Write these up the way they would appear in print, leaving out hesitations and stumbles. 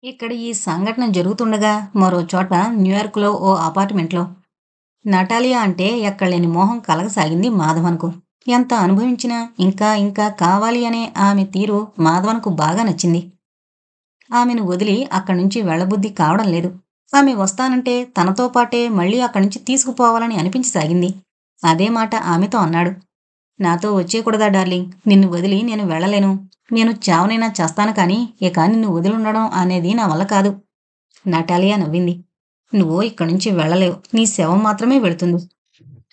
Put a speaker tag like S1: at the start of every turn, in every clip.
S1: ఇక్కడ ఈ సంఘటన జరుగుతుండగా మరో చోట న్యూయార్క్‌లో ఓ అపార్ట్‌మెంట్‌లో నటాలియా అంటే ఎక్కడలేని మోహం కలగసాగింది మాధవన్‌కు. ఎంత అనుభవించినా ఇంకా ఇంకా కావాలి అనే ఆమె తీరు మాధవన్‌కు బాగా నచ్చింది. ఆమెను వదిలి అక్కడ్నుంచి వెళ్ళబుద్ధి కావడం లేదు. ఆమె వస్తానంటే తనతో పాటే మళ్ళీ అక్కడ్నుంచి తీసుకుపోవాలని అనిపించసాగింది. అదే మాట ఆమెతో అన్నాడు. నాతో వచ్చేయకూడదా డార్లింగ్? నిన్ను వదిలి నేను వెళ్ళలేను. నేను చావనైనా చస్తాను కానీ, ఇక నిన్ను వదిలుండడం అనేది నా వల్ల కాదు. నటాలియా నవ్వింది. నువ్వు ఇక్కడ్నుంచి వెళ్ళలేవు. నీ శవం మాత్రమే వెళుతుంది.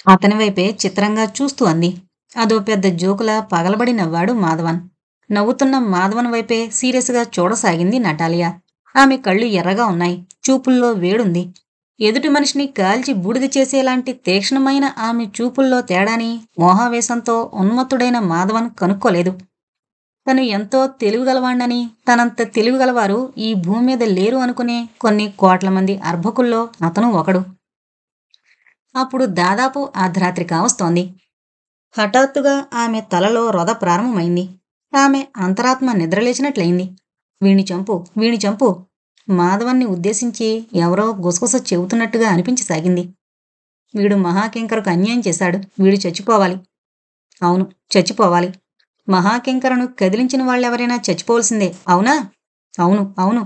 S1: అతని వైపే చిత్రంగా చూస్తూ అంది. అదో పెద్ద జోకులా పగలబడి నవ్వాడు మాధవన్. నవ్వుతున్న మాధవన్ వైపే సీరియస్‌గా చూడసాగింది నటాలియా. ఆమె కళ్ళు ఎర్రగా ఉన్నాయి. చూపుల్లో వేడుంది. ఎదుటి మనిషిని కాల్చి బూడిద చేసేలాంటి తీక్షణమైన ఆమె చూపుల్లో తేడాని, మోహావేశంతో ఉన్మత్తుడైన మాధవన్ కనుక్కోలేదు. తను ఎంతో తెలివిగలవాణ్ణని, తనంత తెలివిగలవారు ఈ భూమి మీద లేరు అనుకునే కొన్ని కోట్ల మంది అర్భకుల్లో అతను ఒకడు. అప్పుడు దాదాపు అర్ధరాత్రి కావస్తోంది. హఠాత్తుగా ఆమె తలలో రొద ప్రారంభమైంది. ఆమె అంతరాత్మ నిద్రలేచినట్లయింది. వీణ్ణి చంపు, వీణ్ణి చంపు. మాధవన్ని ఉద్దేశించి ఎవరో గుసగుస చెబుతున్నట్టుగా అనిపించసాగింది. వీడు మహాకింకరకు అన్యాయం చేశాడు. వీడు చచ్చిపోవాలి. అవును, చచ్చిపోవాలి. మహాకింకరను కదిలించిన వాళ్ళెవరైనా చచ్చిపోవలసిందే. అవునా? అవును, అవును.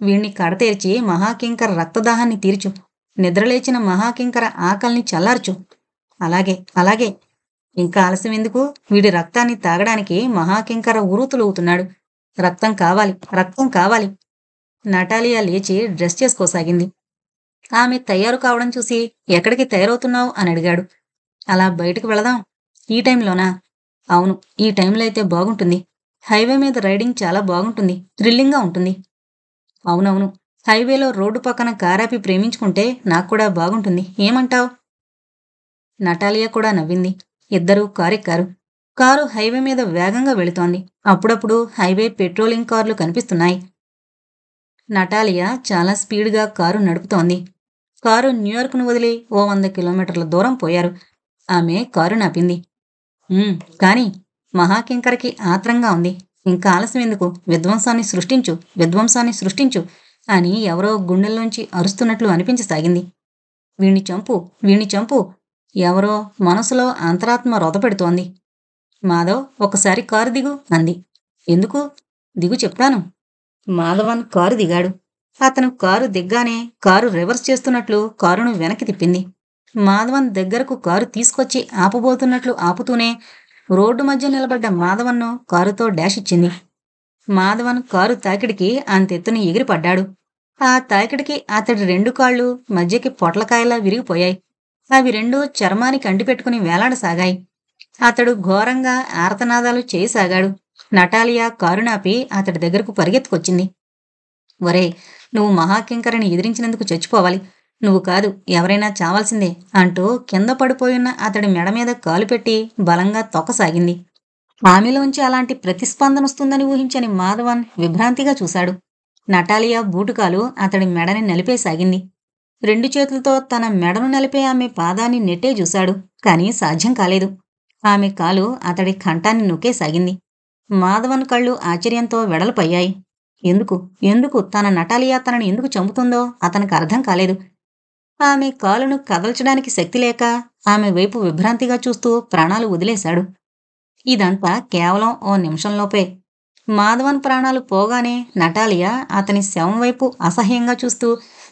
S1: వీణ్ణి కడతేర్చి మహాకింకర రక్తదాహాన్ని తీర్చు. నిద్రలేచిన మహాకింకర ఆకలిని చల్లార్చు. అలాగే, అలాగే. ఇంకా ఆలస్యమెందుకు? వీడి రక్తాన్ని తాగడానికి మహాకింకర ఉరూతులూగుతున్నాడు. రక్తం కావాలి, రక్తం కావాలి. నటాలియా లేచి డ్రెస్ చేసుకోసాగింది. ఆమె తయారు కావడం చూసి ఎక్కడికి తయారవుతున్నావు అని అడిగాడు. అలా బయటకు వెళదాం. ఈ టైంలోనా? అవును, ఈ టైంలో అయితే బాగుంటుంది. హైవే మీద రైడింగ్ చాలా బాగుంటుంది. థ్రిల్లింగ్‌గా ఉంటుంది. అవునవును. హైవేలో రోడ్డు పక్కన కారాపి ప్రేమించుకుంటే నాకు కూడా బాగుంటుంది. ఏమంటావ్? నటాలియా కూడా నవ్వింది. ఇద్దరూ కారెక్కారు. కారు హైవే మీద వేగంగా వెళుతోంది. అప్పుడప్పుడు హైవే పెట్రోలింగ్ కార్లు కనిపిస్తున్నాయి. నటాలియా చాలా స్పీడుగా కారు నడుపుతోంది. కారు న్యూయార్క్‌ను వదిలి ఓ 100 కిలోమీటర్ల దూరం పోయారు. ఆమె కారు నాపింది. "ఉమ్, కానీ" మహాకింకరకి ఆత్రంగా ఉంది. "ఇంకా ఆలస్యమెందుకు? విధ్వంసాన్ని సృష్టించు, విధ్వంసాన్ని సృష్టించు" అని ఎవరో గుండెల్లోంచి అరుస్తున్నట్లు అనిపించసాగింది. "వీణ్ణి చంపు, వీణ్ణి చంపు" ఎవరో మనసులో అంతరాత్మ రొదపెడుతోంది. "మాధవ్, ఒకసారి కారు దిగు" అంది. "ఎందుకు?" "దిగు చెప్తాను." మాధవన్ కారు దిగాడు. అతను కారు దిగ్గానే కారు రివర్స్ చేస్తున్నట్లు కారును వెనక్కి తిప్పింది. మాధవన్ దగ్గరకు కారు తీసుకొచ్చి ఆపబోతున్నట్లు ఆపుతూనే రోడ్డు మధ్య నిలబడ్డ మాధవన్ను కారుతో డాష్ ఇచ్చింది. మాధవన్ కారు తాకిడికి అంతెత్తున ఎగిరిపడ్డాడు. ఆ తాకిడికి అతడి 2 కాళ్ళు మధ్యకి పొట్లకాయలా విరిగిపోయాయి. అవి రెండూ చర్మానికి అంటిపెట్టుకుని వేలాడసాగాయి. అతడు ఘోరంగా ఆర్తనాదాలు చేయసాగాడు. నటాలియా కారునాపి అతడి దగ్గరకు పరిగెత్తుకొచ్చింది. ఒరేయ్, నువ్వు మహాకింకరని ఎదిరించినందుకు చచ్చిపోవాలి. నువ్వు కాదు, ఎవరైనా చావాల్సిందే అంటూ కింద పడిపోయున్న అతడి మెడ మీద కాలు పెట్టి బలంగా తొక్కసాగింది. ఆమెలోంచి అలాంటి ప్రతిస్పందనొస్తుందని ఊహించని మాధవన్ విభ్రాంతిగా చూశాడు. నటాలియా బూటుకాలు అతడి మెడని నలిపేసాగింది. 2 చేతులతో తన మెడను నలిపే ఆమె పాదాన్ని నెట్టే చూశాడు. కాని సాధ్యం కాలేదు. ఆమె కాలు అతడి కంఠాన్ని నొక్కేసాగింది. మాధవన్ కళ్ళు ఆశ్చర్యంతో వెడల్పయ్యాయి. ఎందుకు? ఎందుకు తన నటాలియా తనని ఎందుకు చంపుతుందో అతనికి అర్థం కాలేదు. ఆమె కాలును కదల్చడానికి శక్తి లేక ఆమె వైపు విభ్రాంతిగా చూస్తూ ప్రాణాలు వదిలేశాడు. ఇదంతా కేవలం ఓ నిమిషంలోపే. మాధవన్ ప్రాణాలు పోగానే నటాలియా అతని శవం వైపు అసహ్యంగా చూస్తూ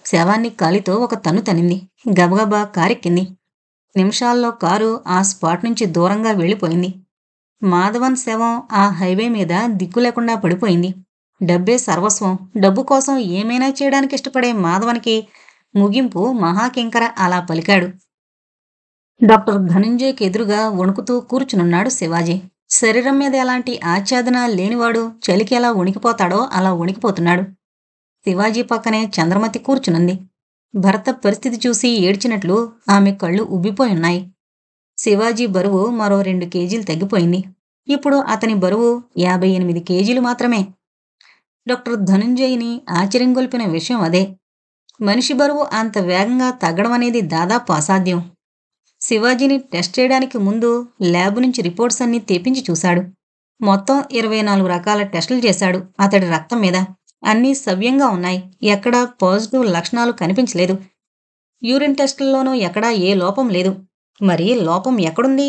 S1: శవాన్ని కాలితో ఒక తన్ను తన్నింది. గబగబా కారెక్కింది. నిమిషాల్లో కారు ఆ స్పాట్ నుంచి దూరంగా వెళ్ళిపోయింది. మాధవన్ శవం ఆ హైవే మీద దిక్కులేకుండా పడిపోయింది. డబ్బే సర్వస్వం. డబ్బు కోసం ఏమైనా చేయడానికి ఇష్టపడే మాధవన్‌కి ముగింపు మహాకింకర అలా పలికాడు. డాక్టర్ ధనంజయ్‌కి ఎదురుగా వణుకుతూ కూర్చునున్నాడు శివాజీ. శరీరం మీద ఎలాంటి ఆచ్ఛాదన లేనివాడు చలికి ఎలా వణికిపోతాడో అలా వణికిపోతున్నాడు. శివాజీ పక్కనే చంద్రమతి కూర్చునుంది. భర్త పరిస్థితి చూసి ఏడ్చినట్లు ఆమె కళ్ళు ఉబ్బిపోయున్నాయి. శివాజీ బరువు మరో 2 కేజీలు తగ్గిపోయింది. ఇప్పుడు అతని బరువు 58 కేజీలు మాత్రమే. డాక్టర్ ధనంజయ్‌ని ఆశ్చర్యంగొల్పిన విషయం అదే. మనిషి బరువు అంత వేగంగా తగ్గడమనేది దాదాపు అసాధ్యం. శివాజీని టెస్ట్ చేయడానికి ముందు ల్యాబ్ నుంచి రిపోర్ట్స్ అన్నీ తెప్పించి చూశాడు. మొత్తం 24 రకాల టెస్టులు చేశాడు అతడి రక్తం మీద. అన్నీ సవ్యంగా ఉన్నాయి. ఎక్కడా పాజిటివ్ లక్షణాలు కనిపించలేదు. యూరిన్ టెస్టుల్లోనూ ఎక్కడా ఏ లోపం లేదు. మరి లోపం ఎక్కడుంది?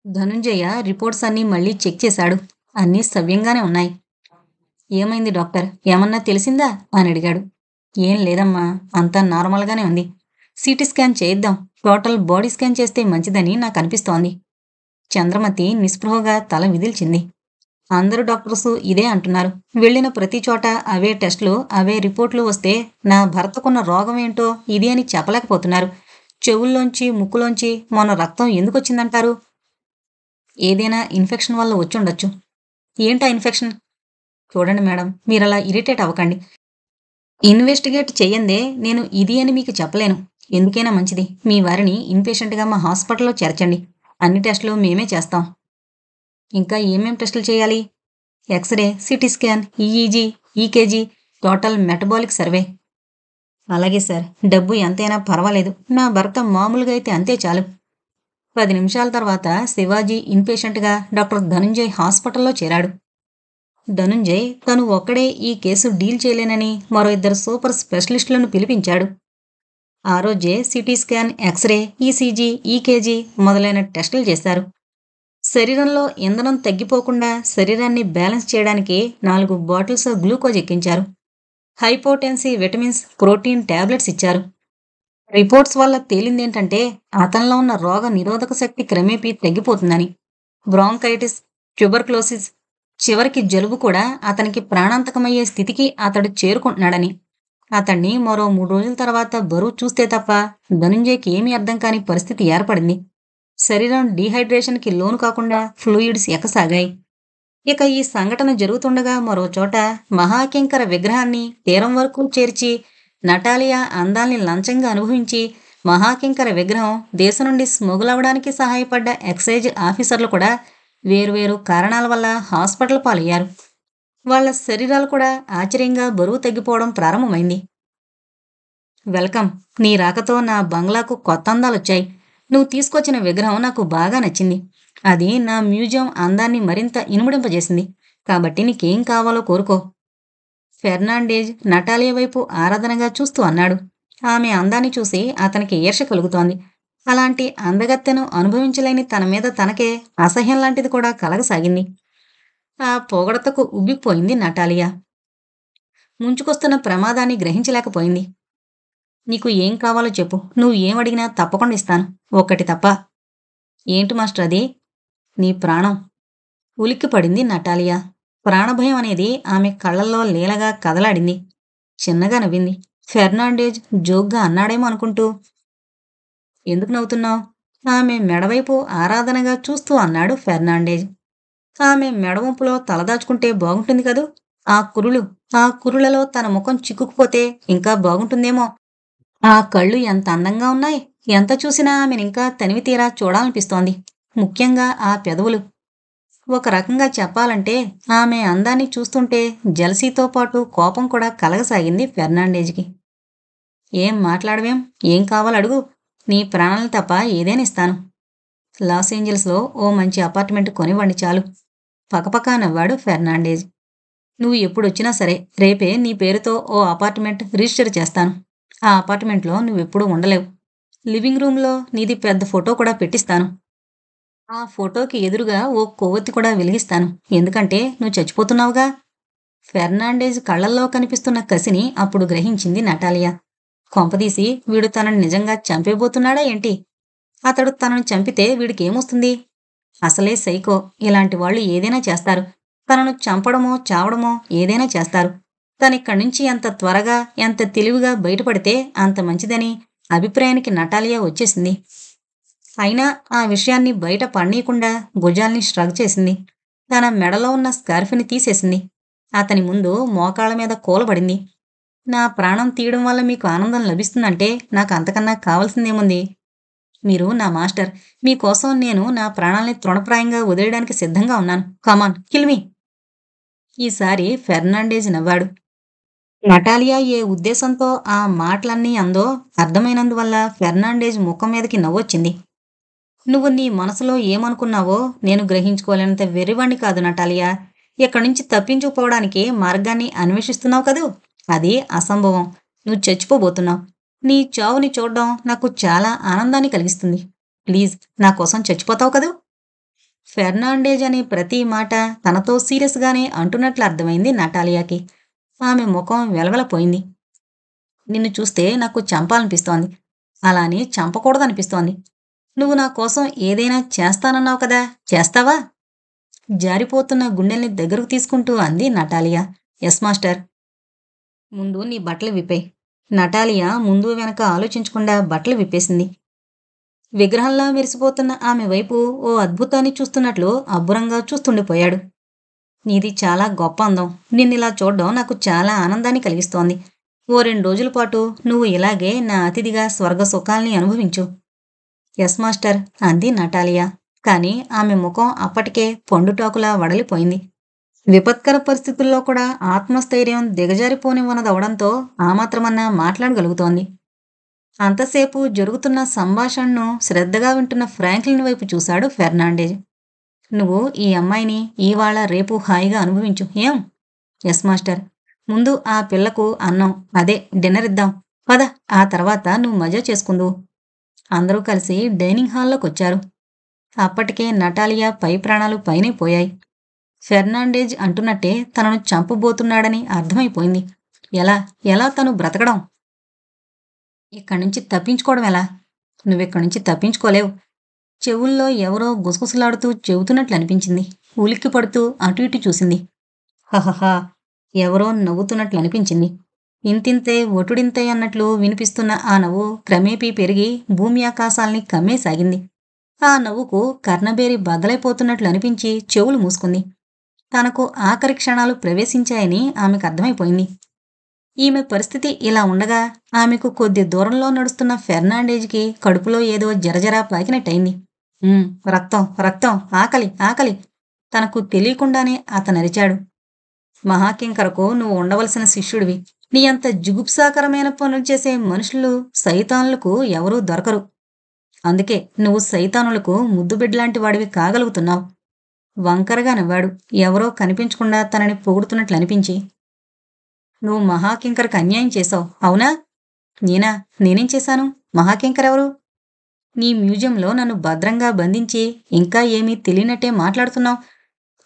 S1: ధనుంజయ రిపోర్ట్స్ అన్నీ మళ్ళీ చెక్ చేశాడు. అన్నీ సవ్యంగానే ఉన్నాయి. ఏమైంది డాక్టర్? ఏమన్నా తెలిసిందా? అని అడిగాడు. ఏం లేదమ్మా, అంతా నార్మల్గానే ఉంది. సిటీ స్కాన్ చేయిద్దాం. టోటల్ బాడీ స్కాన్ చేస్తే మంచిదని నాకు అనిపిస్తోంది. చంద్రమతి నిస్పృహగా తల విదిల్చింది. అందరూ డాక్టర్సు ఇదే అంటున్నారు. వెళ్ళిన ప్రతి చోట అవే టెస్టులు, అవే రిపోర్ట్లు వస్తే నా భర్తకున్న రోగం ఏంటో ఇది అని చెప్పలేకపోతున్నారు. చెవుల్లోంచి, ముక్కులోంచి మొన్న రక్తం ఎందుకొచ్చిందంటారు? ఏదైనా ఇన్ఫెక్షన్ వల్ల వచ్చుండొచ్చు. ఏంటా ఇన్ఫెక్షన్? చూడండి మేడం, మీరలా ఇరిటేట్ అవ్వకండి. ఇన్వెస్టిగేట్ చెయ్యందే నేను ఇది అని మీకు చెప్పలేను. ఎందుకైనా మంచిది, మీ వారిని ఇన్పేషెంట్గా మా హాస్పిటల్లో చేర్చండి. అన్ని టెస్టులు మేమే చేస్తాం. ఇంకా ఏమేం టెస్టులు చేయాలి? X-ray, CT scan, EEG, EKG, total metabolic survey. అలాగే సార్, డబ్బు ఎంతైనా పర్వాలేదు. నా భర్త మామూలుగా అయితే అంతే చాలు. 10 నిమిషాల తర్వాత శివాజీ ఇన్పేషెంట్గా డాక్టర్ ధనుంజయ్ హాస్పిటల్లో చేరాడు. ధనుంజయ్ తను ఒక్కడే ఈ కేసు డీల్ చేయలేనని మరో 2 సూపర్ స్పెషలిస్టులను పిలిపించాడు. ఆ రోజే CT scan, x-ray, ECG, EKG మొదలైన టెస్టులు చేశారు. శరీరంలో ఇంధనం తగ్గిపోకుండా శరీరాన్ని బ్యాలెన్స్ చేయడానికి 4 బాటిల్స్ గ్లూకోజ్ ఎక్కించారు. హైపోటెన్సీ విటమిన్స్, ప్రోటీన్ టాబ్లెట్స్ ఇచ్చారు. రిపోర్ట్స్ వల్ల తేలిందేంటంటే అతనిలో ఉన్న రోగ నిరోధక శక్తి క్రమేపీ తగ్గిపోతుందని. బ్రాంకైటిస్, ట్యూబర్క్లోసిస్, చివరికి జలుబు కూడా అతనికి ప్రాణాంతకమయ్యే స్థితికి అతడు చేరుకుంటున్నాడని. అతన్ని మరో 3 రోజుల తర్వాత బరువు చూస్తే తప్ప ధనుంజయ్కి ఏమీ అర్థం కాని పరిస్థితి ఏర్పడింది. శరీరం డీహైడ్రేషన్కి లోను కాకుండా ఫ్లూయిడ్స్ ఎక్కసాగాయి. ఇక ఈ సంఘటన జరుగుతుండగా మరో చోట మహాకింకర విగ్రహాన్ని తీరం వరకు చేర్చి నటాలియా అందాల్ని లంచంగా అనుభవించి మహాకింకర విగ్రహం దేశం నుండి స్మగుల్ అవడానికి సహాయపడ్డ ఎక్సైజ్ ఆఫీసర్లు కూడా వేరువేరు కారణాల వల్ల హాస్పిటల్ పాలయ్యారు. వాళ్ల శరీరాలు కూడా ఆశ్చర్యంగా బరువు తగ్గిపోవడం ప్రారంభమైంది. వెల్కమ్. నీ రాకతో నా బంగ్లాకు కొత్త అందాలొచ్చాయి. నువ్వు తీసుకొచ్చిన విగ్రహం నాకు బాగా నచ్చింది. అది నా మ్యూజియం అందాన్ని మరింత ఇనుమడింపజేసింది. కాబట్టి నీకేం కావాలో కోరుకో. ఫెర్నాండేజ్ నటాలియా వైపు ఆరాధనగా చూస్తూ అన్నాడు. ఆమె అందాన్ని చూసి అతనికి ఈర్ష్య కలుగుతోంది. అలాంటి అందగత్తెను అనుభవించలేని తన మీద తనకే అసహ్యం లాంటిది కూడా కలగసాగింది. ఆ పొగడతకు ఉబ్బిపోయింది నటాలియా. ముంచుకొస్తున్న ప్రమాదాన్ని గ్రహించలేకపోయింది. నీకు ఏం కావాలో చెప్పు. నువ్వు ఏమడిగినా తప్పకుండా ఇస్తాను. ఒక్కటి తప్ప. ఏంటి మాస్టర్ అది? నీ ప్రాణం. ఉలిక్కిపడింది నటాలియా. ప్రాణభయం అనేది ఆమె కళ్ళల్లో లీలగా కదలాడింది. చిన్నగా నవ్వింది. ఫెర్నాండేజ్ జోక్గా అన్నాడేమో అనుకుంటూ. ఎందుకు నవ్వుతున్నావు? ఆమె మెడవైపు ఆరాధనగా చూస్తూ అన్నాడు ఫెర్నాండేజ్. ఆమె మెడవంపులో తలదాచుకుంటే బాగుంటుంది కదూ. ఆ కురులలో తన ముఖం చిక్కుకుపోతే ఇంకా బాగుంటుందేమో. ఆ కళ్ళు ఎంత అందంగా ఉన్నాయి. ఎంత చూసినా ఆమెనింకా తనివి తీరా చూడాలనిపిస్తోంది. ముఖ్యంగా ఆ పెదవులు. ఒక రకంగా చెప్పాలంటే ఆమె అందాన్ని చూస్తుంటే జలసీతో పాటు కోపం కూడా కలగసాగింది ఫెర్నాండేజ్కి. ఏం మాట్లాడవేం? ఏం కావాలడుగు. నీ ప్రాణాలు తప్ప ఏదైనా ఇస్తాను. లాస్ ఏంజల్స్లో ఓ మంచి అపార్ట్మెంట్ కొనివ్వండి చాలు. పకపకా నవ్వాడు ఫెర్నాండేజ్. నువ్వు ఎప్పుడొచ్చినా సరే రేపే నీ పేరుతో ఓ అపార్ట్మెంట్ రిజిస్టర్ చేస్తాను. ఆ అపార్ట్మెంట్లో నువ్వెప్పుడూ ఉండలేవు. లివింగ్ రూమ్లో నీది పెద్ద ఫోటో కూడా పెట్టిస్తాను. ఆ ఫోటోకి ఎదురుగా ఓ కొవ్వొత్తి కూడా వెలిగిస్తాను. ఎందుకంటే నువ్వు చచ్చిపోతున్నావుగా. ఫెర్నాండేజ్ కళ్లల్లో కనిపిస్తున్న కసిని అప్పుడు గ్రహించింది నటాలియా. కొంపదీసి వీడు తనని నిజంగా చంపేబోతున్నాడా ఏంటి? అతడు తనను చంపితే వీడికేమొస్తుంది? అసలే సైకో. ఇలాంటి వాళ్ళు ఏదైనా చేస్తారు. తనను చంపడమో చావడమో ఏదైనా చేస్తారు. తనిక్కడ్నుంచి ఎంత త్వరగా ఎంత తెలివిగా బయటపడితే అంత మంచిదని అభిప్రాయానికి నటాలియా వచ్చేసింది. అయినా ఆ విషయాన్ని బయట పడనీయకుండా భుజాల్ని ష్రగ్ చేసింది. తన మెడలో ఉన్న స్కార్ఫ్ని తీసేసింది. అతని ముందు మోకాళ్ళ మీద కూలబడింది. నా ప్రాణం తీయడం వల్ల మీకు ఆనందం లభిస్తుందంటే నాకు అంతకన్నా కావాల్సిందేముంది? మీరు నా మాస్టర్. మీకోసం నేను నా ప్రాణాల్ని తృణప్రాయంగా వదిలేయడానికి సిద్ధంగా ఉన్నాను. కమాన్, కిల్ మీ. ఈసారి ఫెర్నాండేజ్ నవ్వాడు. నటాలియా ఏ ఉద్దేశంతో ఆ మాటలన్నీ అందో అర్థమైనందువల్ల ఫెర్నాండేజ్ ముఖం మీదకి నవ్వొచ్చింది. నువ్వు నీ మనసులో ఏమనుకున్నావో నేను గ్రహించుకోలేనంత వెర్రివాణ్ణి కాదు నటాలియా. ఇక్కడి నుంచి తప్పించుకుపోవడానికి మార్గాన్ని అన్వేషిస్తున్నావు కదూ. అది అసంభవం. నువ్వు చచ్చిపోబోతున్నావు. నీ చావుని చూడ్డం నాకు చాలా ఆనందాన్ని కలిగిస్తుంది. ప్లీజ్ నా కోసం చచ్చిపోతావు కదూ. ఫెర్నాండేజ్ అనే ప్రతి మాట తనతో సీరియస్గానే అంటున్నట్లు అర్థమైంది నటాలియాకి. ఆమె ముఖం వెలవెలపోయింది. నిన్ను చూస్తే నాకు చంపాలనిపిస్తోంది. అలా అని చంపకూడదనిపిస్తోంది. నువ్వు నా కోసం ఏదైనా చేస్తానన్నావు కదా, చేస్తావా? జారిపోతున్న గుండెల్ని దగ్గరకు తీసుకుంటూ అంది నటాలియా. Yes master. ముందు నీ బట్టలు విప్పేయ్. నటాలియా ముందు వెనక ఆలోచించకుండా బట్టలు విప్పేసింది. విగ్రహంలా మెరిసిపోతున్న ఆమె వైపు ఓ అద్భుతాన్ని చూస్తున్నట్లు అబ్బురంగా చూస్తుండిపోయాడు. నీది చాలా గొప్ప అందం. నిన్నిలా చూడ్డం నాకు చాలా ఆనందాన్ని కలిగిస్తోంది. ఓ 2 రోజుల పాటు నువ్వు ఇలాగే నా అతిథిగా స్వర్గ సుఖాల్ని అనుభవించు. ఎస్ మాస్టర్ అంది నటాలియా. కాని ఆమె ముఖం అప్పటికే పండుటాకులా వడలిపోయింది. విపత్కర పరిస్థితుల్లో కూడా ఆత్మస్థైర్యం దిగజారిపోనివ్వనదవడంతో ఆ మాత్రమన్నా మాట్లాడగలుగుతోంది. అంతసేపు జరుగుతున్న సంభాషణను శ్రద్ధగా వింటున్న ఫ్రాంక్లిన్ వైపు చూశాడు ఫెర్నాండేజ్. నువ్వు ఈ అమ్మాయిని ఇవాళ రేపు హాయిగా అనుభవించు, ఏం? Yes master. ముందు ఆ పిల్లకు అన్నం, అదే డిన్నర్ ఇద్దాం. పద, ఆ తర్వాత నువ్వు మజా చేసుకుందువు. అందరూ కలిసి డైనింగ్ హాల్లోకొచ్చారు. అప్పటికే నటాలియా పై ప్రాణాలు పైనే పోయాయి. ఫెర్నాండేజ్ అంటున్నట్టే తనను చంపబోతున్నాడని అర్థమైపోయింది. ఎలా ఎలా తను బ్రతకడం? ఇక్కడ్నుంచి తప్పించుకోవడం ఎలా? నువ్విక్కడ్నుంచి తప్పించుకోలేవు. చెవుల్లో ఎవరో గుసగుసలాడుతూ చెబుతున్నట్లు అనిపించింది. ఉలిక్కి పడుతూ అటు ఇటు చూసింది. హహహా, ఎవరో నవ్వుతున్నట్లు అనిపించింది. ఇంతింతే ఒటుడింతే అన్నట్లు వినిపిస్తున్న ఆ నవ్వు క్రమేపీ పెరిగి భూమి ఆకాశాల్ని కమ్మేసాగింది. ఆ నవ్వుకు కర్ణబేరి బద్దలైపోతున్నట్లు అనిపించి చెవులు మూసుకుంది. తనకు ఆఖరి క్షణాలు ప్రవేశించాయని ఆమెకు అర్థమైపోయింది. ఈమె పరిస్థితి ఇలా ఉండగా ఆమెకు కొద్ది దూరంలో నడుస్తున్న ఫెర్నాండేజ్కి కడుపులో ఏదో జరజరా పాకినట్టయింది. రక్తం రక్తం, ఆకలి ఆకలి. తనకు తెలియకుండానే అతనరిచాడు. మహాకింకరకు నువ్వు ఉండవలసిన శిష్యుడివి. నీ అంత జుగుప్సాకరమైన పనులు చేసే మనుషులు సైతానులకు ఎవరూ దొరకరు. అందుకే నువ్వు సైతానులకు ముద్దుబిడ్లాంటి వాడివి కాగలుగుతున్నావు. వంకరగా నవ్వాడు, ఎవరో కనిపించకుండా తనని పొగుడుతున్నట్లు అనిపించి. నువ్వు మహాకింకరకు అన్యాయం చేశావు, అవునా? నేనేం చేశాను? మహాకింకరెవరు? నీ మ్యూజియంలో నన్ను భద్రంగా బంధించి ఇంకా ఏమీ తెలియనట్టే మాట్లాడుతున్నావు.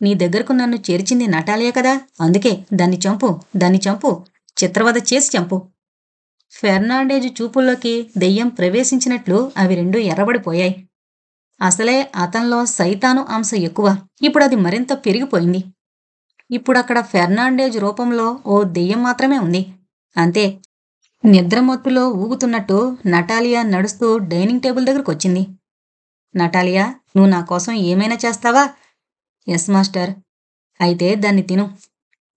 S1: నీ దగ్గరకు నన్ను చేర్చింది నటాలియా కదా, అందుకే దాన్ని చంపు, చిత్రవద చేసి చంపు. ఫెర్నాండేజ్ చూపుల్లోకి దెయ్యం ప్రవేశించినట్లు అవి రెండూ ఎర్రబడిపోయాయి. అసలే అతనిలో సైతాను అంశ ఎక్కువ. ఇప్పుడది మరింత పెరిగిపోయింది. ఇప్పుడక్కడ ఫెర్నాండేజ్ రూపంలో ఓ దెయ్యం మాత్రమే ఉంది, అంతే. నిద్రమత్తులో ఊగుతున్నట్టు నటాలియా నడుస్తూ డైనింగ్ టేబుల్ దగ్గరకొచ్చింది. నటాలియా, నువ్వు నా కోసం ఏమైనా చేస్తావా? Yes master. అయితే దాన్ని తిను.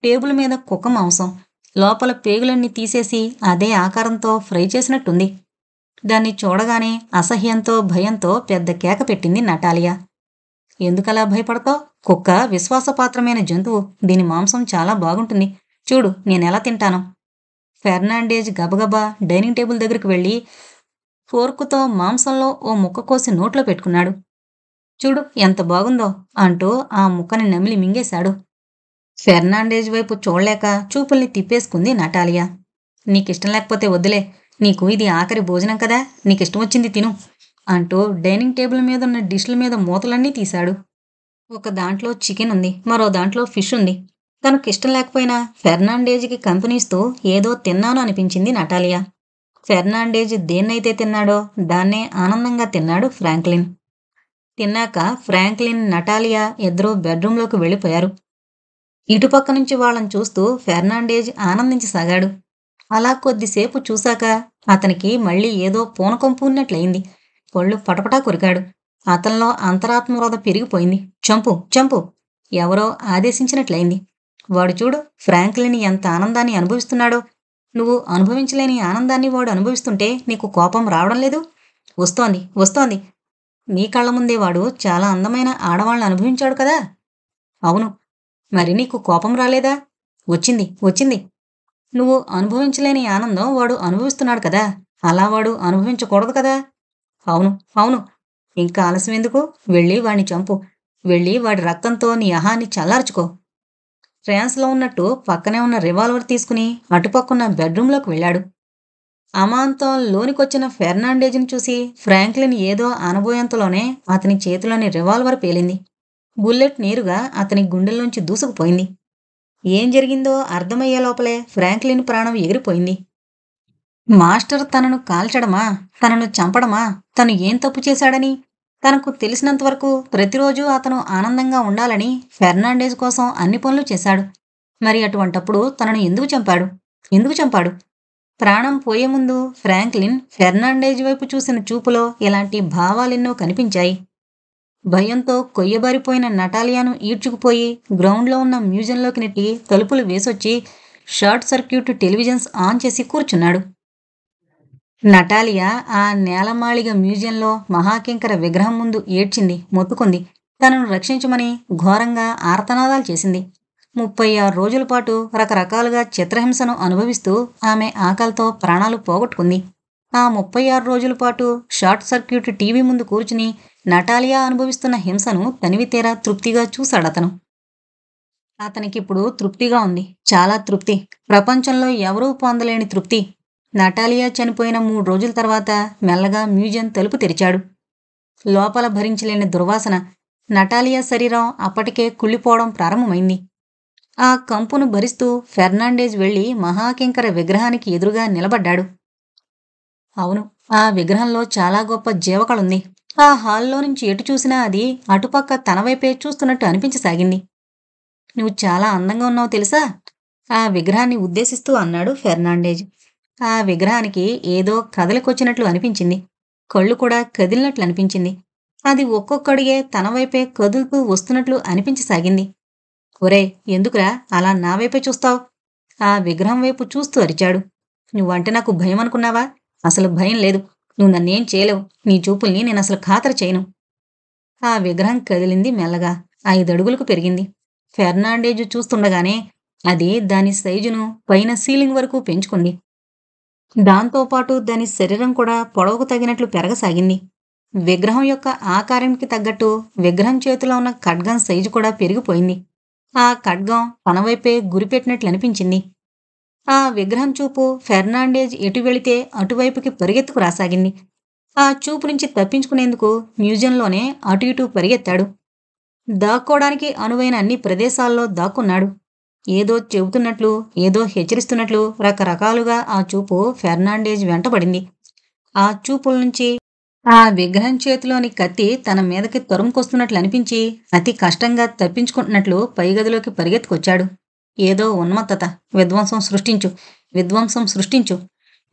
S1: టేబుల్ మీద కుక్క మాంసం, లోపల పేగులన్నీ తీసేసి అదే ఆకారంతో ఫ్రై చేసినట్టుంది. దాన్ని చూడగానే అసహ్యంతో భయంతో పెద్ద కేక పెట్టింది నటాలియా. ఎందుకలా భయపడతావు? కుక్క విశ్వాసపాత్రమైన జంతువు. దీని మాంసం చాలా బాగుంటుంది. చూడు నేనెలా తింటానో. ఫెర్నాండేజ్ గబగబా డైనింగ్ టేబుల్ దగ్గరికి వెళ్ళి ఫోర్కుతో మాంసంలో ఓ ముక్క కోసి నోట్లో పెట్టుకున్నాడు. చూడు ఎంత బాగుందో అంటూ ఆ ముక్కని నమిలి మింగేశాడు. ఫెర్నాండేజ్ వైపు చూడలేక చూపుల్ని తిప్పేసుకుంది నటాలియా. నీకిష్టం లేకపోతే వద్దులే. నీకు ఇది ఆఖరి భోజనం కదా, నీకిష్టమొచ్చింది తిను అంటూ డైనింగ్ టేబుల్ మీదున్న డిష్ల మీద మూతలన్నీ తీశాడు. ఒక దాంట్లో చికెన్ ఉంది, మరో దాంట్లో ఫిష్ ఉంది. తనకిష్టం లేకపోయినా ఫెర్నాండేజ్కి కంపెనీస్తూ ఏదో తిన్నాను అనిపించింది నటాలియా. ఫెర్నాండేజ్ దేన్నైతే తిన్నాడో దాన్నే ఆనందంగా తిన్నాడు ఫ్రాంక్లిన్. తిన్నాక ఫ్రాంక్లిన్, నటాలియా ఇద్దరూ బెడ్రూంలోకి వెళ్ళిపోయారు. ఇటుపక్క నుంచి వాళ్ళని చూస్తూ ఫెర్నాండేజ్ ఆనందించసాగాడు. అలా కొద్దిసేపు చూశాక అతనికి మళ్ళీ ఏదో పూనకం పూనినట్లయింది. పళ్ళు పటపటా కొరికాడు. అతనిలో అంతరాత్మరోధ పెరిగిపోయింది. చంపు చంపు, ఎవరో ఆదేశించినట్లయింది. వాడు చూడు ఫ్రాంక్లిన్ ఎంత ఆనందాన్ని అనుభవిస్తున్నాడో. నువ్వు అనుభవించలేని ఆనందాన్ని వాడు అనుభవిస్తుంటే నీకు కోపం రావడం లేదు? వస్తోంది వస్తోంది. నీ కళ్ళ ముందే వాడు చాలా అందమైన ఆడవాళ్ళని అనుభవించాడు కదా. అవును, మరి నీకు కోపం రాలేదా? వచ్చింది వచ్చింది. నువ్వు అనుభవించలేని ఆనందం వాడు అనుభవిస్తున్నాడు కదా, అలా వాడు అనుభవించకూడదు కదా. అవును అవును. ఇంకా ఆలస్యం ఎందుకు? వెళ్ళి వాణ్ణి చంపు. వెళ్ళి వాడి రక్తంతో నీ అహాన్ని చల్లార్చుకో. ట్రాన్స్లో ఉన్నట్టు పక్కనే ఉన్న రివాల్వర్ తీసుకుని అటుపక్కున్న బెడ్రూంలోకి వెళ్ళాడు. అమాంతం లోనికొచ్చిన ఫెర్నాండేజ్ని చూసి ఫ్రాంక్లిన్ ఏదో అనబోయేంతలోనే అతని చేతిలోని రివాల్వర్ పేలింది. బుల్లెట్ నేరుగా అతని గుండెల్లోంచి దూసుకుపోయింది. ఏం జరిగిందో అర్థమయ్యే లోపలే ఫ్రాంక్లిన్ ప్రాణం ఎగిరిపోయింది. మాస్టర్ తనను కాల్చడమా, తనను చంపడమా, తను ఏం తప్పు చేశాడని, తనకు తెలిసినంతవరకు ప్రతిరోజు అతను ఆనందంగా ఉండాలని ఫెర్నాండేజ్ కోసం అన్ని పనులు చేశాడు. మరి అటువంటప్పుడు తనను ఎందుకు చంపాడు? ప్రాణం పోయే ముందు ఫ్రాంక్లిన్ ఫెర్నాండేజ్ వైపు చూసిన చూపులో ఇలాంటి భావాలెన్నో కనిపించాయి. భయంతో కొయ్యబారిపోయిన నటాలియాను ఈడ్చుకుపోయి గ్రౌండ్లో ఉన్న మ్యూజియంలోకి నెట్టి తలుపులు వేసొచ్చి షార్ట్ సర్క్యూట్ టెలివిజన్స్ ఆన్ చేసి కూర్చున్నాడు. నటాలియా ఆ నేలమాళిగ మ్యూజియంలో మహాకింకర విగ్రహం ముందు ఏడ్చింది, మొత్తుకుంది. తనను రక్షించమని ఘోరంగా ఆర్తనాదాలు చేసింది. 36 రోజుల పాటు రకరకాలుగా చిత్రహింసను అనుభవిస్తూ ఆమె ఆకలితో ప్రాణాలు పోగొట్టుకుంది. ఆ 36 రోజుల పాటు షార్ట్ సర్క్యూట్ టీవీ ముందు కూర్చుని నటాలియా అనుభవిస్తున్న హింసను తనివితీరా తృప్తిగా చూశాడతను. అతనికిప్పుడు తృప్తిగా ఉంది, చాలా తృప్తి. ప్రపంచంలో ఎవరూ పొందలేని తృప్తి. నటాలియా చనిపోయిన 3 రోజుల తర్వాత మెల్లగా మ్యూజియం తలుపు తెరిచాడు. లోపల భరించలేని దుర్వాసన. నటాలియా శరీరం అప్పటికే కుళ్ళిపోవడం ప్రారంభమైంది. ఆ కంపును భరిస్తూ ఫెర్నాండేజ్ వెళ్లి మహాకింకర విగ్రహానికి ఎదురుగా నిలబడ్డాడు. అవును, ఆ విగ్రహంలో చాలా గొప్ప జీవకళుంది. ఆ హాల్లో నుంచి ఎటు చూసినా అది అటుపక్క తన వైపే చూస్తున్నట్టు అనిపించసాగింది. నువ్వు చాలా అందంగా ఉన్నావు తెలుసా? ఆ విగ్రహాన్ని ఉద్దేశిస్తూ అన్నాడు ఫెర్నాండేజ్. ఆ విగ్రహానికి ఏదో కదలికొచ్చినట్లు అనిపించింది. కళ్ళు కూడా కదిలినట్లు అనిపించింది. అది ఒక్కొక్కడిగే తన వైపే కదులుతూ వస్తున్నట్లు అనిపించసాగింది. ఒరేయ్, ఎందుకురా అలా నా వైపే చూస్తావు? ఆ విగ్రహం వైపు చూస్తూ అరిచాడు. నువ్వంటే నాకు భయం అనుకున్నావా? అసలు భయం లేదు. నువ్వు నన్నేం చేయలేవు. నీ చూపుల్ని నేనసలు ఖాతరు చేయను. ఆ విగ్రహం కదిలింది మెల్లగా. 5 అడుగులకు పెరిగింది. ఫెర్నాండేజ్ చూస్తుండగానే అది దాని సైజును పైన సీలింగ్ వరకు పెంచుకుంది. దాంతోపాటు దాని శరీరం కూడా పొడవుకు తగినట్లు పెరగసాగింది. విగ్రహం యొక్క ఆకారానికి తగ్గట్టు విగ్రహం చేతిలో ఉన్న ఖడ్గం సైజు కూడా పెరిగిపోయింది. ఆ ఖడ్గం తనవైపే గురిపెట్టినట్లు అనిపించింది. ఆ విగ్రహం చూపు ఫెర్నాండేజ్ ఎటు వెళితే అటువైపుకి పరిగెత్తుకు రాసాగింది. ఆ చూపు నుంచి తప్పించుకునేందుకు మ్యూజియంలోనే అటు ఇటు పరిగెత్తాడు. దాక్కోడానికి అనువైన అన్ని ప్రదేశాల్లో దాక్కున్నాడు. ఏదో చెబుతున్నట్లు, ఏదో హెచ్చరిస్తున్నట్లు రకరకాలుగా ఆ చూపు ఫెర్నాండేజ్ వెంటబడింది. ఆ చూపుల నుంచి ఆ విగ్రహం చేతిలోని కత్తి తన మీదకి తరుముకొస్తున్నట్లు అనిపించి అతి కష్టంగా తప్పించుకుంటున్నట్లు పైగదిలోకి పరిగెత్తుకొచ్చాడు. ఏదో ఉన్మత్తత. విధ్వంసం సృష్టించు.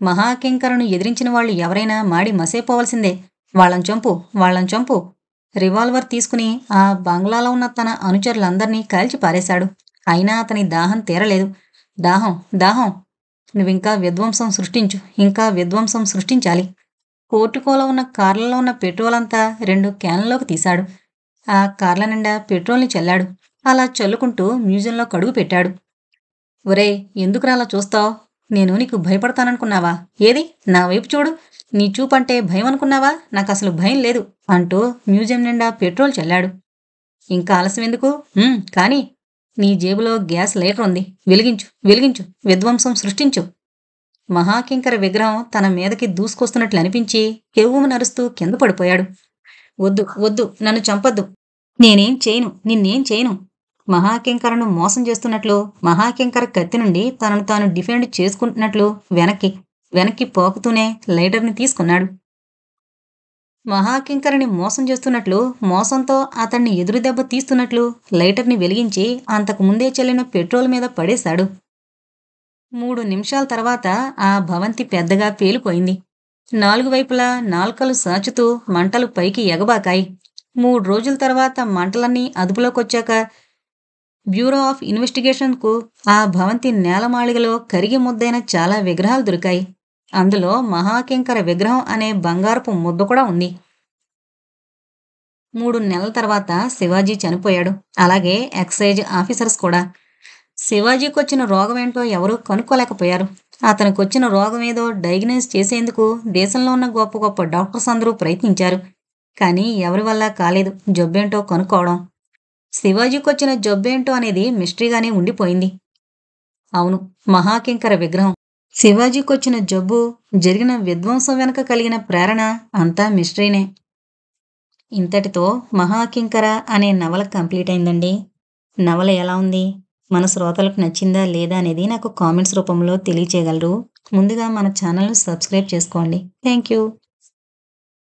S1: మహాకింకరను ఎదిరించిన వాళ్ళు ఎవరైనా మాడి మసైపోవలసిందే. వాళ్ళని చంపు. రివాల్వర్ తీసుకుని ఆ బంగ్లాలో ఉన్న తన అనుచరులందర్నీ కాల్చి పారేశాడు. అయినా అతని దాహం తీరలేదు. దాహం. నువ్వింకా విధ్వంసం సృష్టించాలి. పోర్టుకోలో ఉన్న కార్లలో ఉన్న పెట్రోల్ అంతా 2 క్యాన్లలోకి తీశాడు. ఆ కార్ల నిండా పెట్రోల్ని చల్లాడు. అలా చల్లుకుంటూ మ్యూజియంలో కడుగు పెట్టాడు. ఒరేయ్, ఎందుకురా అలా చూస్తావు? నేను నీకు భయపడతాననుకున్నావా? ఏది నా వైపు చూడు. నీ చూపంటే భయం అనుకున్నావా? నాకసలు భయం లేదు అంటూ మ్యూజియం నిండా పెట్రోల్ చల్లాడు. ఇంకా ఆలస్యం ఎందుకు? కానీ నీ జేబులో గ్యాస్ లైటర్ ఉంది. వెలిగించు. విధ్వంసం సృష్టించు. మహాకింకర విగ్రహం తన మీదకి దూసుకొస్తున్నట్లు అనిపించి కెవ్వుము నరుస్తూ కింద పడిపోయాడు. వద్దు, నన్ను చంపొద్దు. నిన్నేం చేయను. మహాకింకరను మోసం చేస్తున్నట్లు, మహాకింకర కత్తి నుండి తనను తాను డిఫెండ్ చేసుకుంటున్నట్లు వెనక్కి పోకుతూనే లైటర్ని తీసుకున్నాడు. మహాకింకరని మోసం చేస్తున్నట్లు, మోసంతో అతన్ని ఎదురుదెబ్బ తీస్తున్నట్లు లైటర్ని వెలిగించి అంతకు ముందే చెల్లిన పెట్రోల్ మీద పడేశాడు. 3 నిమిషాల తర్వాత ఆ భవంతి పెద్దగా పేలిపోయింది. 4 వైపులా నాల్కలు సాచుతూ మంటలు పైకి ఎగబాకాయి. 3 రోజుల తర్వాత మంటలన్నీ అదుపులోకొచ్చాక బ్యూరో ఆఫ్ ఇన్వెస్టిగేషన్కు ఆ భవంతి నేలమాళిగలో కరిగి ముద్దైన చాలా విగ్రహాలు దొరికాయి. అందులో మహాకింకర విగ్రహం అనే బంగారపు ముద్ద కూడా ఉంది. 3 నెలల తర్వాత శివాజీ చనిపోయాడు. అలాగే ఎక్సైజ్ ఆఫీసర్స్ కూడా. శివాజీకొచ్చిన రోగమేంటో ఎవరూ కనుక్కోలేకపోయారు. అతనికొచ్చిన రోగమేదో డయాగ్నైజ్ చేసేందుకు దేశంలో ఉన్న గొప్ప గొప్ప డాక్టర్స్ అందరూ ప్రయత్నించారు. కానీ ఎవరి వల్ల కాలేదు జబ్బేంటో కనుక్కోవడం. శివాజీకొచ్చిన జబ్బేంటో అనేది మిస్టరీగానే ఉండిపోయింది. అవును, మహాకింకర విగ్రహం. శివాజీకొచ్చిన జబ్బు, జరిగిన విధ్వంసం వెనక కలిగిన ప్రేరణ అంతా మిస్టరీనే. ఇంతటితో మహాకింకర అనే నవల కంప్లీట్ అయిందండి. నవల ఎలా ఉంది? మన శ్రోతలకు నచ్చిందా లేదా అనేది నాకు కామెంట్స్ రూపంలో తెలియచేయగలరు. ముందుగా మన ఛానల్‌ను సబ్స్క్రైబ్ చేసుకోండి. Thank you.